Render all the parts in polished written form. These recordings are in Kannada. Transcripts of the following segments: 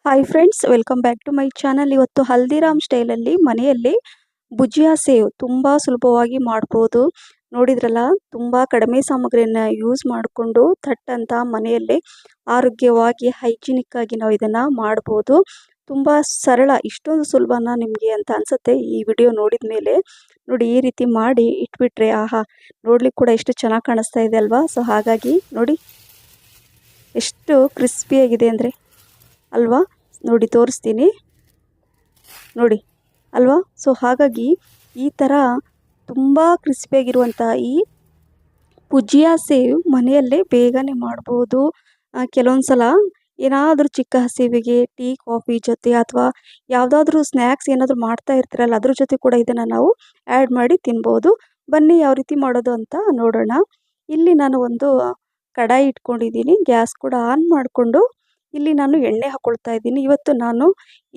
Hi friends, welcome back to my channel. ಇವತ್ತು ಹಲ್ದಿರಾಮ್ ಸ್ಟೈಲಲ್ಲಿ ಮನೆಯಲ್ಲಿ ಭುಜಿಯಾ ಸೇವ್ ತುಂಬ ಸುಲಭವಾಗಿ ಮಾಡ್ಬೋದು. ನೋಡಿದ್ರಲ್ಲ, ತುಂಬ ಕಡಿಮೆ ಸಾಮಗ್ರಿಯನ್ನು ಯೂಸ್ ಮಾಡಿಕೊಂಡು ಥಟ್ಟಂತ ಮನೆಯಲ್ಲೇ ಆರೋಗ್ಯವಾಗಿ ಹೈಜಿನಿಕ್ ಆಗಿ ನಾವು ಇದನ್ನು ಮಾಡ್ಬೋದು. ತುಂಬ ಸರಳ, ಇಷ್ಟೊಂದು ಸುಲಭನ ನಿಮಗೆ ಅಂತ ಅನಿಸುತ್ತೆ ಈ ವಿಡಿಯೋ ನೋಡಿದ ಮೇಲೆ. ನೋಡಿ, ಈ ರೀತಿ ಮಾಡಿ ಇಟ್ಬಿಟ್ರೆ ಆಹಾ, ನೋಡ್ಲಿಕ್ಕೆ ಕೂಡ ಎಷ್ಟು ಚೆನ್ನಾಗಿ ಕಾಣಿಸ್ತಾ ಇದೆ ಅಲ್ವಾ. ಸೊ ಹಾಗಾಗಿ ನೋಡಿ ಎಷ್ಟು ಕ್ರಿಸ್ಪಿಯಾಗಿದೆ ಅಂದರೆ ಅಲ್ವಾ. ನೋಡಿ ತೋರಿಸ್ತೀನಿ ನೋಡಿ ಅಲ್ವಾ. ಸೊ ಹಾಗಾಗಿ ಈ ಥರ ತುಂಬ ಕ್ರಿಸ್ಪಿಯಾಗಿರುವಂಥ ಈ ಭುಜಿಯಾ ಸೇವ್ ಮನೆಯಲ್ಲೇ ಬೇಗನೆ ಮಾಡ್ಬೋದು. ಕೆಲವೊಂದು ಸಲ ಏನಾದರೂ ಚಿಕ್ಕ ಹಸಿವಿಗೆ ಟೀ ಕಾಫಿ ಜೊತೆ ಅಥವಾ ಯಾವುದಾದ್ರೂ ಸ್ನ್ಯಾಕ್ಸ್ ಏನಾದರೂ ಮಾಡ್ತಾ ಇರ್ತೀರಲ್ಲ, ಅದ್ರ ಜೊತೆ ಕೂಡ ಇದನ್ನು ನಾವು ಆ್ಯಡ್ ಮಾಡಿ ತಿನ್ಬೋದು. ಬನ್ನಿ ಯಾವ ರೀತಿ ಮಾಡೋದು ಅಂತ ನೋಡೋಣ. ಇಲ್ಲಿ ನಾನು ಒಂದು ಕಡಾಯಿ ಇಟ್ಕೊಂಡಿದ್ದೀನಿ, ಗ್ಯಾಸ್ ಕೂಡ ಆನ್ ಮಾಡಿಕೊಂಡು ಇಲ್ಲಿ ನಾನು ಎಣ್ಣೆ ಹಾಕ್ಕೊಳ್ತಾ ಇದ್ದೀನಿ. ಇವತ್ತು ನಾನು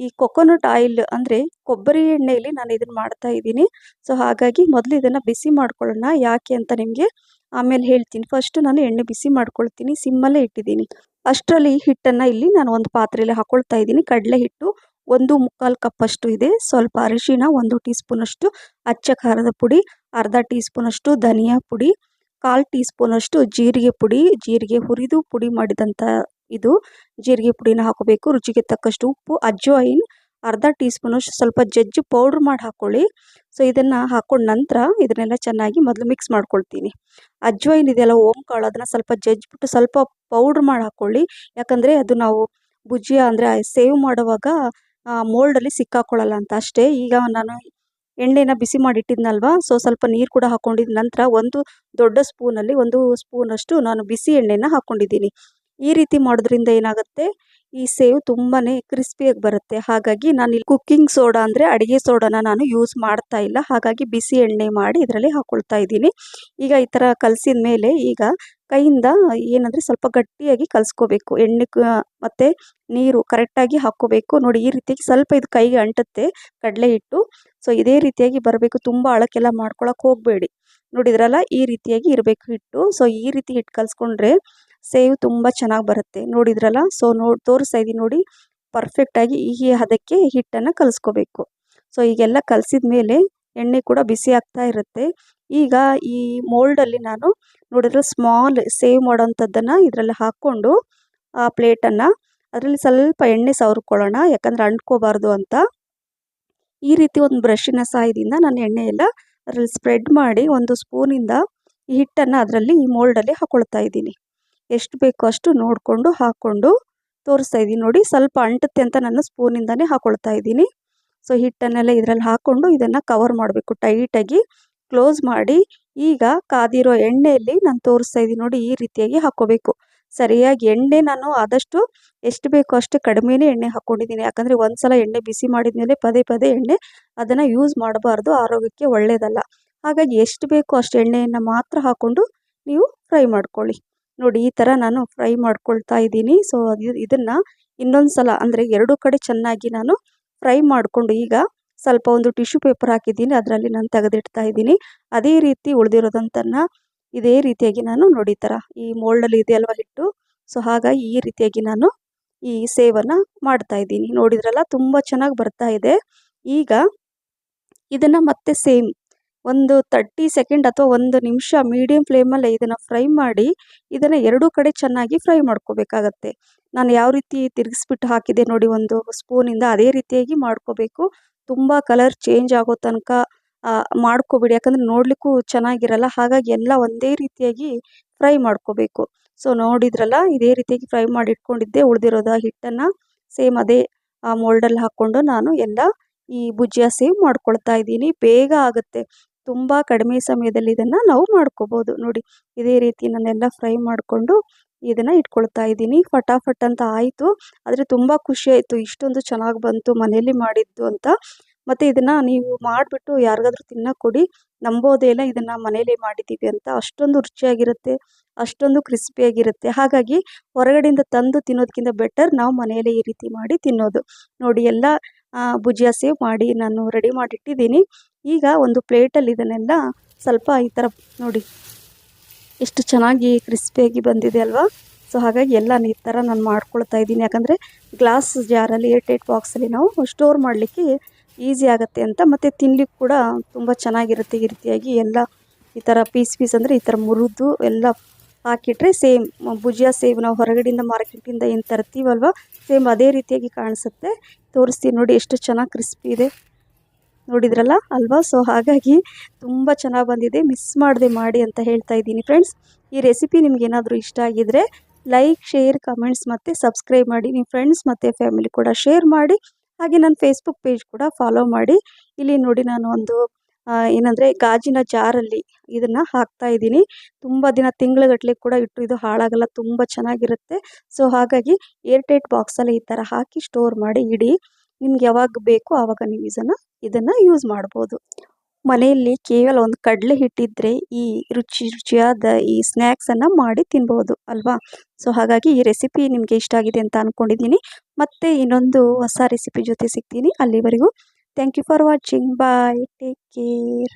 ಈ ಕೊಕೊನಟ್ ಆಯಿಲ್ ಅಂದರೆ ಕೊಬ್ಬರಿ ಎಣ್ಣೆಯಲ್ಲಿ ನಾನು ಇದನ್ನು ಮಾಡ್ತಾ ಇದ್ದೀನಿ. ಸೊ ಹಾಗಾಗಿ ಮೊದಲು ಇದನ್ನು ಬಿಸಿ ಮಾಡ್ಕೊಳ್ಳೋಣ. ಯಾಕೆ ಅಂತ ನಿಮಗೆ ಆಮೇಲೆ ಹೇಳ್ತೀನಿ. ಫಸ್ಟ್ ನಾನು ಎಣ್ಣೆ ಬಿಸಿ ಮಾಡ್ಕೊಳ್ತೀನಿ, ಸಿಮ್ಮಲ್ಲೇ ಇಟ್ಟಿದ್ದೀನಿ. ಅಷ್ಟರಲ್ಲಿ ಹಿಟ್ಟನ್ನು ಇಲ್ಲಿ ನಾನು ಒಂದು ಪಾತ್ರೆಯಲ್ಲಿ ಹಾಕ್ಕೊಳ್ತಾ ಇದ್ದೀನಿ. ಕಡಲೆ ಹಿಟ್ಟು 1/4 ಕಪ್ಪಷ್ಟು ಇದೆ. ಸ್ವಲ್ಪ ಅರಿಶಿಣ 1 ಟೀ ಸ್ಪೂನಷ್ಟು, ಅಚ್ಚ ಖಾರದ ಪುಡಿ ಅರ್ಧ ಟೀ ಸ್ಪೂನಷ್ಟು, ಧನಿಯಾ ಪುಡಿ 1/4 ಟೀ ಸ್ಪೂನಷ್ಟು, ಜೀರಿಗೆ ಪುಡಿ, ಜೀರಿಗೆ ಹುರಿದು ಪುಡಿ ಮಾಡಿದಂಥ ಇದು ಜೀರಿಗೆ ಪುಡಿನ ಹಾಕೋಬೇಕು. ರುಚಿಗೆ ತಕ್ಕಷ್ಟು ಉಪ್ಪು, ಅಜ್ವಾಯಿನ್ ಅರ್ಧ ಟೀ ಸ್ಪೂನಷ್ಟು, ಸ್ವಲ್ಪ ಜಜ್ಜಿ ಪೌಡ್ರ್ ಮಾಡಿ ಹಾಕ್ಕೊಳ್ಳಿ. ಸೊ ಇದನ್ನು ಹಾಕ್ಕೊಂಡ ನಂತರ ಇದನ್ನೆಲ್ಲ ಚೆನ್ನಾಗಿ ಮೊದಲು ಮಿಕ್ಸ್ ಮಾಡ್ಕೊಳ್ತೀನಿ. ಅಜ್ವಾಯಿನ್ ಇದೆಯಲ್ಲ, ಓಂಕಾಳು, ಅದನ್ನು ಸ್ವಲ್ಪ ಜಜ್ಜಿಬಿಟ್ಟು ಸ್ವಲ್ಪ ಪೌಡ್ರ್ ಮಾಡಿ ಹಾಕ್ಕೊಳ್ಳಿ. ಯಾಕಂದರೆ ಅದು ನಾವು ಭುಜಿಯಾ ಅಂದರೆ ಸೇವ್ ಮಾಡುವಾಗ ಮೋಲ್ಡಲ್ಲಿ ಸಿಕ್ಕಾಕೊಳ್ಳಲ್ಲ ಅಂತ ಅಷ್ಟೇ. ಈಗ ನಾನು ಎಣ್ಣೆನ ಬಿಸಿ ಮಾಡಿಟ್ಟಿದ್ನಲ್ವಾ, ಸೊ ಸ್ವಲ್ಪ ನೀರು ಕೂಡ ಹಾಕ್ಕೊಂಡಿದ್ದ ನಂತರ ಒಂದು ದೊಡ್ಡ ಸ್ಪೂನಲ್ಲಿ 1 ಸ್ಪೂನಷ್ಟು ನಾನು ಬಿಸಿ ಎಣ್ಣೆನ ಹಾಕ್ಕೊಂಡಿದ್ದೀನಿ. ಈ ರೀತಿ ಮಾಡೋದ್ರಿಂದ ಏನಾಗುತ್ತೆ, ಈ ಸೇವ್ ತುಂಬಾ ಕ್ರಿಸ್ಪಿಯಾಗಿ ಬರುತ್ತೆ. ಹಾಗಾಗಿ ನಾನು ಇಲ್ಲಿ ಕುಕ್ಕಿಂಗ್ ಸೋಡಾ ಅಂದರೆ ಅಡುಗೆ ಸೋಡಾನ ನಾನು ಯೂಸ್ ಮಾಡ್ತಾ ಇಲ್ಲ. ಹಾಗಾಗಿ ಬಿಸಿ ಎಣ್ಣೆ ಮಾಡಿ ಇದರಲ್ಲಿ ಹಾಕ್ಕೊಳ್ತಾ ಇದ್ದೀನಿ. ಈಗ ಈ ಥರ ಕಲಸಿದ ಮೇಲೆ ಈಗ ಕೈಯಿಂದ ಏನಂದರೆ ಸ್ವಲ್ಪ ಗಟ್ಟಿಯಾಗಿ ಕಲಿಸ್ಕೋಬೇಕು. ಎಣ್ಣೆ ಮತ್ತು ನೀರು ಕರೆಕ್ಟಾಗಿ ಹಾಕ್ಕೋಬೇಕು. ನೋಡಿ, ಈ ರೀತಿಯಾಗಿ ಸ್ವಲ್ಪ ಇದು ಕೈಗೆ ಅಂಟುತ್ತೆ ಕಡಲೆ ಹಿಟ್ಟು. ಸೊ ಇದೇ ರೀತಿಯಾಗಿ ಬರಬೇಕು. ತುಂಬ ಅಳಕ್ಕೆಲ್ಲ ಮಾಡ್ಕೊಳಕ್ಕೆ ಹೋಗಬೇಡಿ. ನೋಡಿದ್ರಲ್ಲ, ಈ ರೀತಿಯಾಗಿ ಇರಬೇಕು ಹಿಟ್ಟು. ಸೊ ಈ ರೀತಿ ಹಿಟ್ಟು ಕಲಿಸ್ಕೊಂಡ್ರೆ ಸೇವ್ ತುಂಬ ಚೆನ್ನಾಗಿ ಬರುತ್ತೆ. ನೋಡಿದ್ರಲ್ಲ, ಸೊ ತೋರಿಸ್ತಾ ಇದ್ದೀನಿ ನೋಡಿ, ಪರ್ಫೆಕ್ಟಾಗಿ ಈ ಹದಕ್ಕೆ ಹಿಟ್ಟನ್ನು ಕಲಿಸ್ಕೋಬೇಕು. ಸೊ ಈಗೆಲ್ಲ ಕಲಸಿದ ಮೇಲೆ ಎಣ್ಣೆ ಕೂಡ ಬಿಸಿ ಆಗ್ತಾ ಇರುತ್ತೆ. ಈಗ ಈ ಮೋಲ್ಡಲ್ಲಿ ನಾನು ನೋಡಿದ್ರೆ ಸ್ಮಾಲ್ ಸೇವ್ ಮಾಡೋವಂಥದ್ದನ್ನು ಇದರಲ್ಲಿ ಹಾಕ್ಕೊಂಡು ಆ ಪ್ಲೇಟನ್ನು ಅದರಲ್ಲಿ ಸ್ವಲ್ಪ ಎಣ್ಣೆ ಸವರ್ಕೊಳ್ಳೋಣ, ಯಾಕಂದರೆ ಅಂಟ್ಕೋಬಾರ್ದು ಅಂತ. ಈ ರೀತಿ ಒಂದು ಬ್ರಷಿನ ಸಹಾಯದಿಂದ ನಾನು ಎಣ್ಣೆ ಎಲ್ಲ ಅದರಲ್ಲಿ ಸ್ಪ್ರೆಡ್ ಮಾಡಿ 1 ಸ್ಪೂನಿಂದ ಈ ಹಿಟ್ಟನ್ನು ಅದರಲ್ಲಿ ಈ ಮೋಲ್ಡಲ್ಲಿ ಹಾಕ್ಕೊಳ್ತಾ ಇದ್ದೀನಿ. ಎಷ್ಟು ಬೇಕೋ ಅಷ್ಟು ನೋಡಿಕೊಂಡು ಹಾಕ್ಕೊಂಡು ತೋರಿಸ್ತಾ ಇದ್ದೀನಿ ನೋಡಿ. ಸ್ವಲ್ಪ ಅಂಟುತ್ತೆ ಅಂತ ನಾನು ಸ್ಪೂನಿಂದನೇ ಹಾಕ್ಕೊಳ್ತಾ ಇದ್ದೀನಿ. ಸೊ ಹಿಟ್ಟನ್ನೆಲ್ಲ ಇದರಲ್ಲಿ ಹಾಕ್ಕೊಂಡು ಇದನ್ನು ಕವರ್ ಮಾಡಬೇಕು, ಟೈಟಾಗಿ ಕ್ಲೋಸ್ ಮಾಡಿ. ಈಗ ಕಾದಿರೋ ಎಣ್ಣೆಯಲ್ಲಿ ನಾನು ತೋರಿಸ್ತಾ ಇದ್ದೀನಿ ನೋಡಿ, ಈ ರೀತಿಯಾಗಿ ಹಾಕ್ಕೋಬೇಕು. ಸರಿಯಾಗಿ ಎಣ್ಣೆ ನಾನು ಆದಷ್ಟು ಎಷ್ಟು ಬೇಕೋ ಅಷ್ಟು ಕಡಿಮೆನೇ ಎಣ್ಣೆ ಹಾಕ್ಕೊಂಡಿದ್ದೀನಿ. ಯಾಕಂದರೆ ಒಂದು ಸಲ ಎಣ್ಣೆ ಬಿಸಿ ಮಾಡಿದ ಮೇಲೆ ಪದೇ ಪದೇ ಎಣ್ಣೆ ಅದನ್ನು ಯೂಸ್ ಮಾಡಬಾರ್ದು, ಆರೋಗ್ಯಕ್ಕೆ ಒಳ್ಳೆಯದಲ್ಲ. ಹಾಗಾಗಿ ಎಷ್ಟು ಬೇಕೋ ಅಷ್ಟು ಎಣ್ಣೆಯನ್ನು ಮಾತ್ರ ಹಾಕ್ಕೊಂಡು ನೀವು ಫ್ರೈ ಮಾಡ್ಕೊಳ್ಳಿ. ನೋಡಿ, ಈ ಥರ ನಾನು ಫ್ರೈ ಮಾಡ್ಕೊಳ್ತಾ ಇದ್ದೀನಿ. ಸೊ ಇದನ್ನು ಇನ್ನೊಂದು ಸಲ ಅಂದರೆ 2 ಕಡೆ ಚೆನ್ನಾಗಿ ನಾನು ಫ್ರೈ ಮಾಡಿಕೊಂಡು ಈಗ ಸ್ವಲ್ಪ ಒಂದು ಟಿಶ್ಯೂ ಪೇಪರ್ ಹಾಕಿದ್ದೀನಿ, ಅದರಲ್ಲಿ ನಾನು ತೆಗೆದಿಡ್ತಾ ಇದ್ದೀನಿ. ಅದೇ ರೀತಿ ಉಳಿದಿರೋದಂತನ್ನು ಇದೇ ರೀತಿಯಾಗಿ ನಾನು ನೋಡಿ, ಈ ಥರ ಈ ಮೋಲ್ಡಲ್ಲಿ ಇದೆ ಅಲ್ವಾ ಹಿಟ್ಟು. ಸೊ ಹಾಗಾಗಿ ಈ ರೀತಿಯಾಗಿ ನಾನು ಈ ಸೇವನ್ನು ಮಾಡ್ತಾ ಇದ್ದೀನಿ. ನೋಡಿದ್ರಲ್ಲ, ತುಂಬ ಚೆನ್ನಾಗಿ ಬರ್ತಾ ಇದೆ. ಈಗ ಇದನ್ನು ಮತ್ತೆ ಸೇಮ್ ಒಂದು 30 ಸೆಕೆಂಡ್ ಅಥವಾ 1 ನಿಮಿಷ ಮೀಡಿಯಮ್ ಫ್ಲೇಮಲ್ಲಿ ಇದನ್ನು ಫ್ರೈ ಮಾಡಿ ಇದನ್ನು 2 ಕಡೆ ಚೆನ್ನಾಗಿ ಫ್ರೈ ಮಾಡ್ಕೋಬೇಕಾಗತ್ತೆ. ನಾನು ಯಾವ ರೀತಿ ತಿರುಗಿಸ್ಬಿಟ್ಟು ಹಾಕಿದೆ ನೋಡಿ 1 ಸ್ಪೂನಿಂದ, ಅದೇ ರೀತಿಯಾಗಿ ಮಾಡ್ಕೋಬೇಕು. ತುಂಬ ಕಲರ್ ಚೇಂಜ್ ಆಗೋ ತನಕ ಮಾಡ್ಕೋಬೇಡಿ, ಯಾಕಂದರೆ ನೋಡಲಿಕ್ಕೂ ಚೆನ್ನಾಗಿರಲ್ಲ. ಹಾಗಾಗಿ ಎಲ್ಲ ಒಂದೇ ರೀತಿಯಾಗಿ ಫ್ರೈ ಮಾಡ್ಕೋಬೇಕು. ಸೊ ನೋಡಿದ್ರಲ್ಲ, ಇದೇ ರೀತಿಯಾಗಿ ಫ್ರೈ ಮಾಡಿ ಇಟ್ಕೊಂಡಿದ್ದೆ. ಉಳಿದಿರೋದ ಹಿಟ್ಟನ್ನು ಸೇಮ್ ಅದೇ ಮೋಲ್ಡಲ್ಲಿ ಹಾಕ್ಕೊಂಡು ನಾನು ಎಲ್ಲ ಈ ಭುಜಿಯಾ ಸೇವ್ ಮಾಡ್ಕೊಳ್ತಾ ಇದ್ದೀನಿ. ಬೇಗ ಆಗುತ್ತೆ, ತುಂಬ ಕಡಿಮೆ ಸಮಯದಲ್ಲಿ ಇದನ್ನು ನಾವು ಮಾಡ್ಕೋಬೋದು. ನೋಡಿ, ಇದೇ ರೀತಿ ನಾನೆಲ್ಲ ಫ್ರೈ ಮಾಡಿಕೊಂಡು ಇದನ್ನು ಇಟ್ಕೊಳ್ತಾ ಇದ್ದೀನಿ. ಫಟಾಫಟ್ ಅಂತ ಆಯಿತು, ಆದರೆ ತುಂಬ ಖುಷಿ ಆಯಿತು, ಇಷ್ಟೊಂದು ಚೆನ್ನಾಗಿ ಬಂತು ಮನೆಯಲ್ಲಿ ಮಾಡಿದ್ದು ಅಂತ. ಮತ್ತು ಇದನ್ನು ನೀವು ಮಾಡಿಬಿಟ್ಟು ಯಾರಿಗಾದ್ರೂ ತಿನ್ನೋಕೆ ಕೊಡಿ, ನಂಬೋದೇ ಇಲ್ಲ ಇದನ್ನು ಮನೇಲೇ ಮಾಡಿದ್ದೀವಿ ಅಂತ. ಅಷ್ಟೊಂದು ರುಚಿಯಾಗಿರುತ್ತೆ, ಅಷ್ಟೊಂದು ಕ್ರಿಸ್ಪಿಯಾಗಿರುತ್ತೆ. ಹಾಗಾಗಿ ಹೊರಗಡೆಯಿಂದ ತಂದು ತಿನ್ನೋದಕ್ಕಿಂತ ಬೆಟರ್ ನಾವು ಮನೆಯಲ್ಲೇ ಈ ರೀತಿ ಮಾಡಿ ತಿನ್ನೋದು. ನೋಡಿ, ಎಲ್ಲ ಭುಜಿಯಾ ಸೇವ್ ಮಾಡಿ ನಾನು ರೆಡಿ ಮಾಡಿಟ್ಟಿದ್ದೀನಿ. ಈಗ ಒಂದು ಪ್ಲೇಟಲ್ಲಿ ಇದನ್ನೆಲ್ಲ ಸ್ವಲ್ಪ ಈ ಥರ ನೋಡಿ ಎಷ್ಟು ಚೆನ್ನಾಗಿ ಕ್ರಿಸ್ಪಿಯಾಗಿ ಬಂದಿದೆ ಅಲ್ವಾ. ಸೊ ಹಾಗಾಗಿ ಎಲ್ಲ ಈ ಥರ ನಾನು ಮಾಡ್ಕೊಳ್ತಾ ಇದ್ದೀನಿ. ಯಾಕಂದರೆ ಗ್ಲಾಸ್ ಜಾರಲ್ಲಿ ಏರ್ಟೈಟ್ ಬಾಕ್ಸಲ್ಲಿ ನಾವು ಸ್ಟೋರ್ ಮಾಡಲಿಕ್ಕೆ ಈಸಿ ಆಗುತ್ತೆ ಅಂತ, ಮತ್ತು ತಿನ್ಲಿಕ್ಕೆ ಕೂಡ ತುಂಬ ಚೆನ್ನಾಗಿರುತ್ತೆ. ಈ ರೀತಿಯಾಗಿ ಎಲ್ಲ ಈ ಥರ ಪೀಸ್ ಅಂದರೆ ಈ ಥರ ಮುರಿದು ಎಲ್ಲ ಹಾಕಿಟ್ರೆ ಸೇಮ್ ಭುಜಿಯಾ ಸೇವ್ ನಾವು ಹೊರಗಡೆಯಿಂದ ಮಾರ್ಕೆಟಿಂದ ಏನು ತರ್ತೀವಲ್ವ, ಸೇಮ್ ಅದೇ ರೀತಿಯಾಗಿ ಕಾಣಿಸುತ್ತೆ. ತೋರಿಸ್ತೀನಿ ನೋಡಿ, ಎಷ್ಟು ಚೆನ್ನಾಗಿ ಕ್ರಿಸ್ಪಿ ಇದೆ, ನೋಡಿದ್ರಲ್ಲ ಅಲ್ವಾ. ಸೊ ಹಾಗಾಗಿ ತುಂಬ ಚೆನ್ನಾಗಿ ಬಂದಿದೆ, ಮಿಸ್ ಮಾಡದೆ ಮಾಡಿ ಅಂತ ಹೇಳ್ತಾ ಇದ್ದೀನಿ ಫ್ರೆಂಡ್ಸ್. ಈ ರೆಸಿಪಿ ನಿಮ್ಗೇನಾದರೂ ಇಷ್ಟ ಆಗಿದರೆ ಲೈಕ್, ಶೇರ್, ಕಮೆಂಟ್ಸ್ ಮತ್ತು ಸಬ್ಸ್ಕ್ರೈಬ್ ಮಾಡಿ. ನಿಮ್ಮ ಫ್ರೆಂಡ್ಸ್ ಮತ್ತು ಫ್ಯಾಮಿಲಿ ಕೂಡ ಶೇರ್ ಮಾಡಿ. ಹಾಗೆ ನನ್ನ ಫೇಸ್ಬುಕ್ ಪೇಜ್ ಕೂಡ ಫಾಲೋ ಮಾಡಿ. ಇಲ್ಲಿ ನೋಡಿ, ನಾನು ಒಂದು ಏನಂದರೆ ಗಾಜಿನ ಜಾರಲ್ಲಿ ಇದನ್ನು ಹಾಕ್ತಾ ಇದ್ದೀನಿ. ತುಂಬ ದಿನ ತಿಂಗಳುಗಟ್ಟಲೆ ಕೂಡ ಇಟ್ಟು ಇದು ಹಾಳಾಗಲ್ಲ, ತುಂಬ ಚೆನ್ನಾಗಿರುತ್ತೆ. ಸೊ ಹಾಗಾಗಿ ಏರ್ಟೈಟ್ ಬಾಕ್ಸಲ್ಲಿ ಈ ಥರ ಹಾಕಿ ಸ್ಟೋರ್ ಮಾಡಿ ಇಡಿ. ನಿಮ್ಗೆ ಯಾವಾಗ ಬೇಕೋ ಆವಾಗ ನೀವು ಇದನ್ನು ಯೂಸ್ ಮಾಡ್ಬೋದು. ಮನೆಯಲ್ಲಿ ಕೇವಲ ಒಂದು ಕಡಲೆ ಹಿಟ್ಟಿದ್ರೆ ಈ ರುಚಿಯಾದ ಈ ಸ್ನ್ಯಾಕ್ಸನ್ನು ಮಾಡಿ ತಿನ್ಬೋದು ಅಲ್ವಾ. ಸೊ ಹಾಗಾಗಿ ಈ ರೆಸಿಪಿ ನಿಮಗೆ ಇಷ್ಟ ಆಗಿದೆ ಅಂತ ಅಂದ್ಕೊಂಡಿದ್ದೀನಿ. ಮತ್ತೆ ಇನ್ನೊಂದು ಹೊಸ ರೆಸಿಪಿ ಜೊತೆ ಸಿಗ್ತೀನಿ. ಅಲ್ಲಿವರೆಗೂ thank you for watching. Bye, take care.